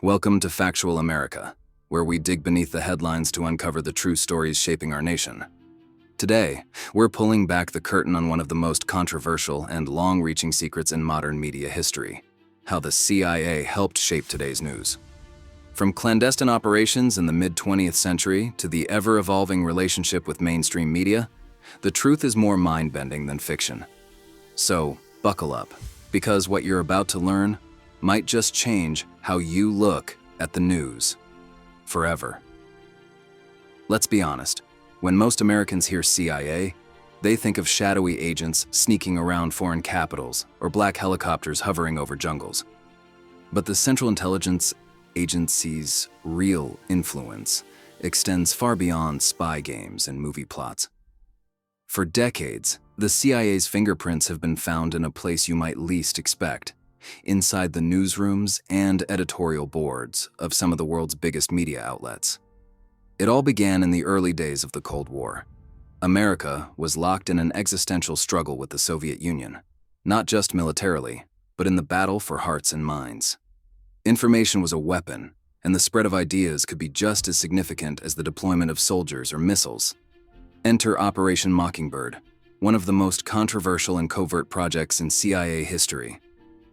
Welcome to Factual America, where we dig beneath the headlines to uncover the true stories shaping our nation. Today, we're pulling back the curtain on one of the most controversial and long-reaching secrets in modern media history: how the CIA helped shape today's news. From clandestine operations in the mid-20th century to the ever-evolving relationship with mainstream media, the truth is more mind-bending than fiction. So, buckle up, because what you're about to learn might just change how you look at the news forever. Let's be honest, when most Americans hear CIA, they think of shadowy agents sneaking around foreign capitals or black helicopters hovering over jungles. But the Central Intelligence Agency's real influence extends far beyond spy games and movie plots. For decades, the CIA's fingerprints have been found in a place you might least expect: inside the newsrooms and editorial boards of some of the world's biggest media outlets. It all began in the early days of the Cold War. America was locked in an existential struggle with the Soviet Union, not just militarily, but in the battle for hearts and minds. Information was a weapon, and the spread of ideas could be just as significant as the deployment of soldiers or missiles. Enter Operation Mockingbird, one of the most controversial and covert projects in CIA history.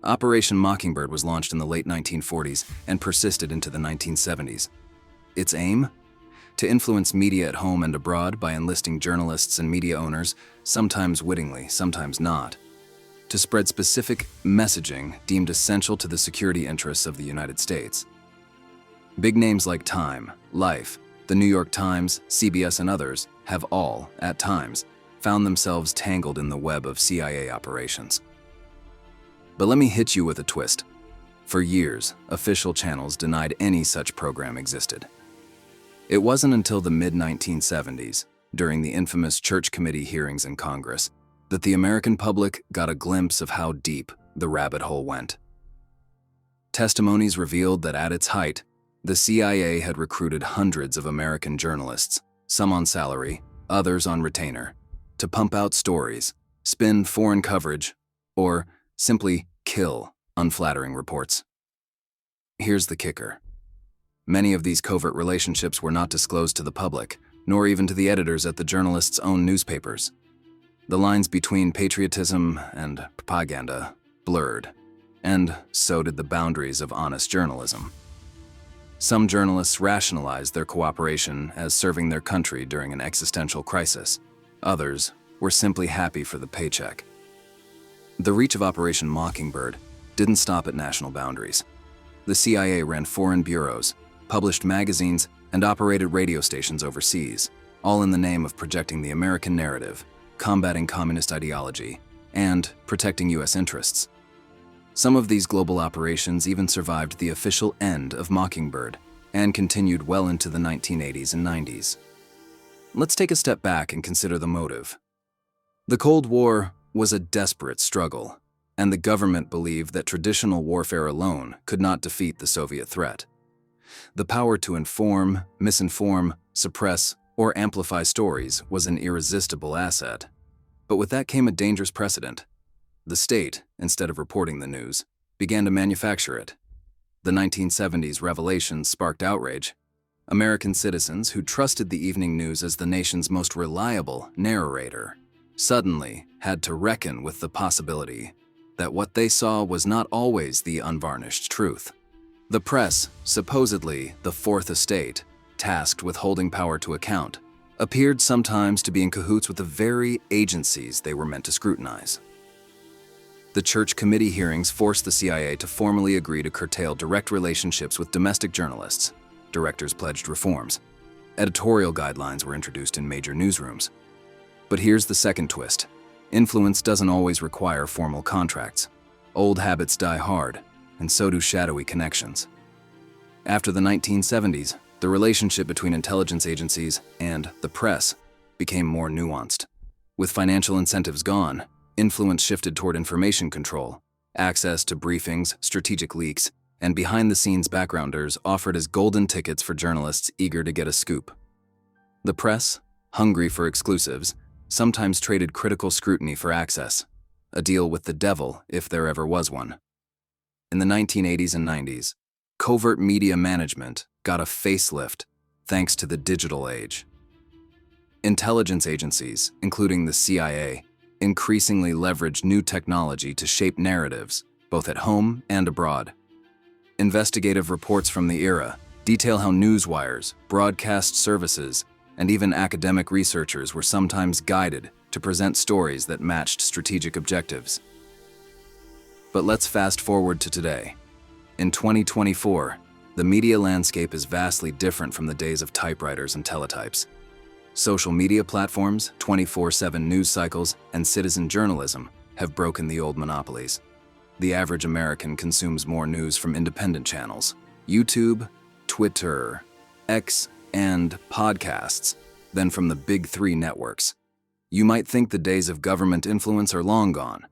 Operation Mockingbird was launched in the late 1940s and persisted into the 1970s. Its aim? To influence media at home and abroad by enlisting journalists and media owners, sometimes wittingly, sometimes not, to spread specific messaging deemed essential to the security interests of the United States. Big names like Time, Life, the New York Times, CBS, and others have all, at times, found themselves tangled in the web of CIA operations. But let me hit you with a twist. For years, official channels denied any such program existed. It wasn't until the mid-1970s, during the infamous Church Committee hearings in Congress, that the American public got a glimpse of how deep the rabbit hole went. Testimonies revealed that at its height, the CIA had recruited hundreds of American journalists, some on salary, others on retainer, to pump out stories, spin foreign coverage, or simply kill unflattering reports. Here's the kicker. Many of these covert relationships were not disclosed to the public, nor even to the editors at the journalists' own newspapers. The lines between patriotism and propaganda blurred, and so did the boundaries of honest journalism. Some journalists rationalized their cooperation as serving their country during an existential crisis. Others were simply happy for the paycheck. The reach of Operation Mockingbird didn't stop at national boundaries. The CIA ran foreign bureaus, published magazines, and operated radio stations overseas, all in the name of projecting the American narrative, combating communist ideology, and protecting U.S. interests. Some of these global operations even survived the official end of Mockingbird and continued well into the 1980s and 90s. Let's take a step back and consider the motive. The Cold War was a desperate struggle, and the government believed that traditional warfare alone could not defeat the Soviet threat. The power to inform, misinform, suppress, or amplify stories was an irresistible asset. But with that came a dangerous precedent. The state, instead of reporting the news, began to manufacture it. The 1970s revelations sparked outrage. American citizens who trusted the evening news as the nation's most reliable narrator suddenly had to reckon with the possibility that what they saw was not always the unvarnished truth. The press, supposedly the Fourth Estate, tasked with holding power to account, appeared sometimes to be in cahoots with the very agencies they were meant to scrutinize. The Church Committee hearings forced the CIA to formally agree to curtail direct relationships with domestic journalists. Directors pledged reforms. Editorial guidelines were introduced in major newsrooms. But here's the second twist. Influence doesn't always require formal contracts. Old habits die hard, and so do shadowy connections. After the 1970s, the relationship between intelligence agencies and the press became more nuanced. With financial incentives gone, influence shifted toward information control, access to briefings, strategic leaks, and behind-the-scenes backgrounders offered as golden tickets for journalists eager to get a scoop. The press, hungry for exclusives, sometimes traded critical scrutiny for access, a deal with the devil if there ever was one. In the 1980s and 90s, Covert media management got a facelift thanks to the digital age. Intelligence agencies, including the CIA, increasingly leverage new technology to shape narratives, both at home and abroad. Investigative reports from the era detail how newswires, broadcast services, and even academic researchers were sometimes guided to present stories that matched strategic objectives. But let's fast forward to today. In 2024, the media landscape is vastly different from the days of typewriters and teletypes. Social media platforms, 24/7 news cycles, and citizen journalism have broken the old monopolies. The average American consumes more news from independent channels, YouTube, Twitter, X, and podcasts, than from the big three networks. You might think the days of government influence are long gone.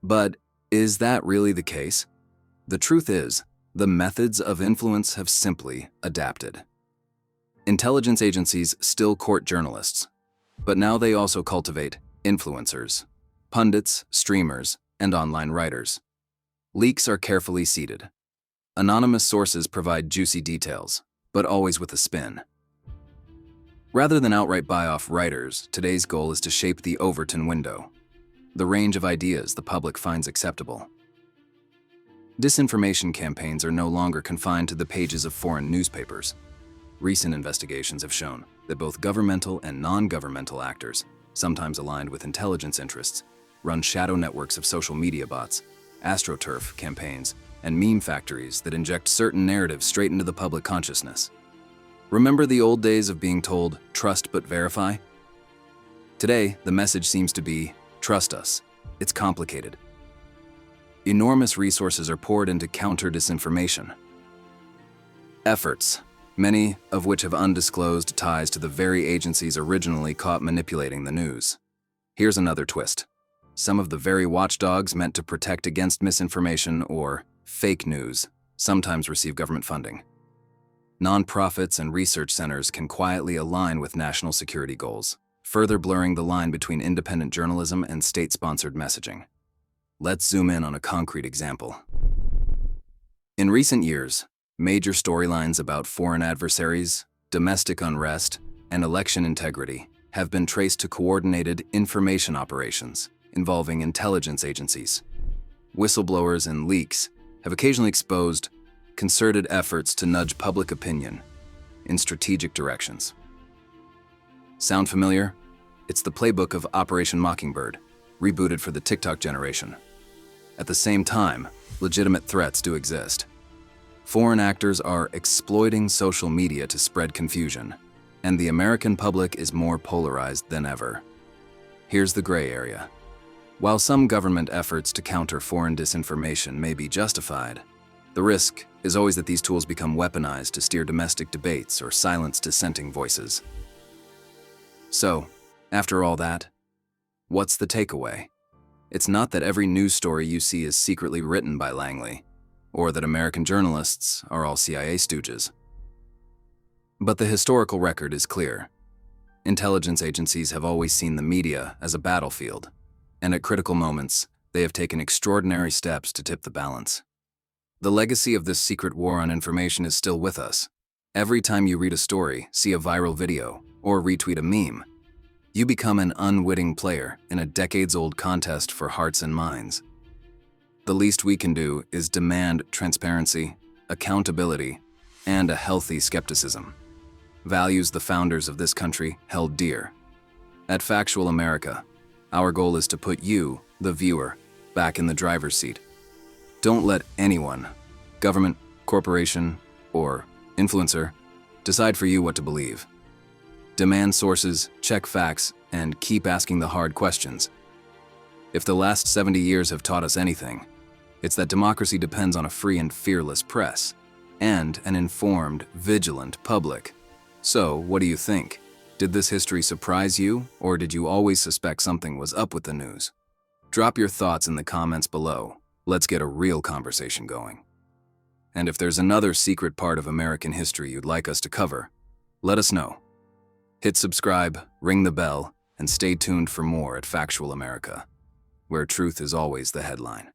But is that really the case? The truth is, the methods of influence have simply adapted. Intelligence agencies still court journalists, but now they also cultivate influencers, pundits, streamers, and online writers. Leaks are carefully seeded. Anonymous sources provide juicy details, but always with a spin. Rather than outright buy off writers, today's goal is to shape the Overton window, the range of ideas the public finds acceptable. Disinformation campaigns are no longer confined to the pages of foreign newspapers. Recent investigations have shown that both governmental and non-governmental actors, sometimes aligned with intelligence interests, run shadow networks of social media bots, AstroTurf campaigns, and meme factories that inject certain narratives straight into the public consciousness. Remember the old days of being told, "Trust but verify"? Today, the message seems to be, "Trust us. It's complicated." Enormous resources are poured into counter disinformation. Efforts, many of which have undisclosed ties to the very agencies originally caught manipulating the news. Here's another twist. Some of the very watchdogs meant to protect against misinformation or fake news sometimes receive government funding. Nonprofits and research centers can quietly align with national security goals, further blurring the line between independent journalism and state-sponsored messaging. Let's zoom in on a concrete example. In recent years, major storylines about foreign adversaries, domestic unrest, and election integrity have been traced to coordinated information operations involving intelligence agencies. Whistleblowers and leaks have occasionally exposed concerted efforts to nudge public opinion in strategic directions. Sound familiar? It's the playbook of Operation Mockingbird, rebooted for the TikTok generation. At the same time, legitimate threats do exist. Foreign actors are exploiting social media to spread confusion, and the American public is more polarized than ever. Here's the gray area. While some government efforts to counter foreign disinformation may be justified, the risk is always that these tools become weaponized to steer domestic debates or silence dissenting voices. So, after all that, what's the takeaway? It's not that every news story you see is secretly written by Langley, or that American journalists are all CIA stooges. But the historical record is clear. Intelligence agencies have always seen the media as a battlefield, and at critical moments, they have taken extraordinary steps to tip the balance. The legacy of this secret war on information is still with us. Every time you read a story, see a viral video, or retweet a meme, you become an unwitting player in a decades-old contest for hearts and minds. The least we can do is demand transparency, accountability, and a healthy skepticism. Values the founders of this country held dear. At Factual America, our goal is to put you, the viewer, back in the driver's seat. Don't let anyone, government, corporation, or influencer, decide for you what to believe. Demand sources, check facts, and keep asking the hard questions. If the last 70 years have taught us anything, it's that democracy depends on a free and fearless press, and an informed, vigilant public. So, what do you think? Did this history surprise you, or did you always suspect something was up with the news? Drop your thoughts in the comments below. Let's get a real conversation going. And if there's another secret part of American history you'd like us to cover, let us know. Hit subscribe, ring the bell, and stay tuned for more at Factual America, where truth is always the headline.